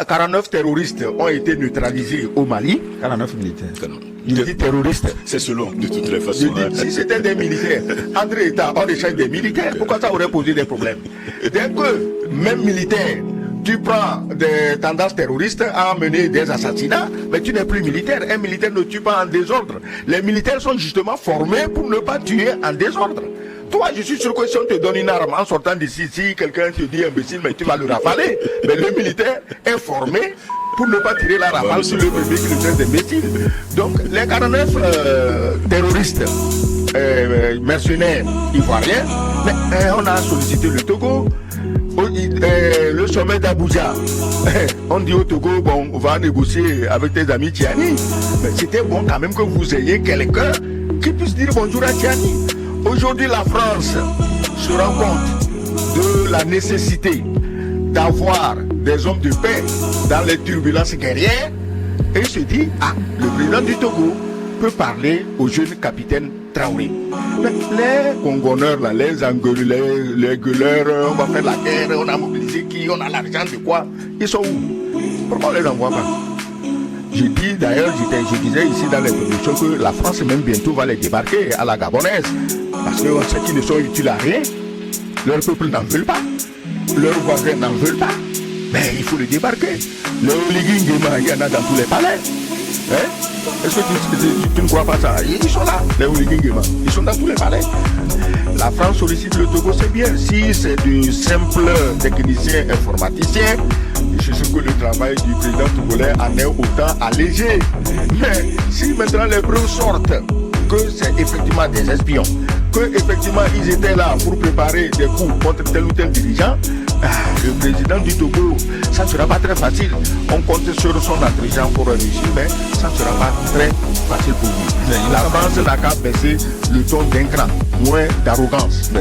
49 terroristes ont été neutralisés au Mali. 49 militaires. Je dis terroristes. C'est selon, de toutes les façons. Si c'était des militaires, André État, on échange des militaires. Pourquoi ça aurait posé des problèmes? Dès que, même militaire, tu prends des tendances terroristes à mener des assassinats, mais tu n'es plus militaire. Un militaire ne tue pas en désordre. Les militaires sont justement formés pour ne pas tuer en désordre. Toi, je suis sûr que si on te donne une arme en sortant d'ici, si quelqu'un te dit imbécile, mais tu vas le rafaler. Mais le militaire est formé pour ne pas tirer la rafale sur le bébé qui le traite d'imbécile. Donc, les 49 terroristes, mercenaires ivoiriens, on a sollicité le Togo. Le sommet d'Abuja, on dit au Togo, bon, on va négocier avec tes amis Tiani. Mais c'était bon quand même que vous ayez quelqu'un qui puisse dire bonjour à Tiani. Aujourd'hui, la France se rend compte de la nécessité d'avoir des hommes de paix dans les turbulences guerrières et se dit, ah, le président du Togo peut parler au jeune capitaine Traoré. Mais les Congolais, là, les Angolais, les gueuleurs, on va faire la guerre, on a mobilisé qui, on a l'argent de quoi? Ils sont où? Pourquoi on les envoie pas? Je dis d'ailleurs, je disais ici dans l'introduction que la France même bientôt va les débarquer à la Gabonaise. Parce qu'on sait qu'ils ne sont utiles à rien. Leur peuple n'en veut pas. Leurs voisins n'en veulent pas. Mais il faut les débarquer. Les Oligui-Nguema, il y en a dans tous les palais. Hein? Est-ce que tu ne crois pas ça? Ils sont là, les Oligui-Nguema. Ils sont dans tous les palais. La France sollicite le Togo, c'est bien. Si c'est de simples techniciens informaticiens, je suis sûr que le travail du président togolais en est autant allégé. Mais si maintenant les preuves sortent que c'est effectivement des espions, que effectivement ils étaient là pour préparer des coups contre tel ou tel dirigeant, le président du Togo, ça ne sera pas très facile. On compte sur son intelligence pour réussir, mais ça ne sera pas très facile pour lui. La France n'a qu'à baisser le ton d'un cran, moins d'arrogance.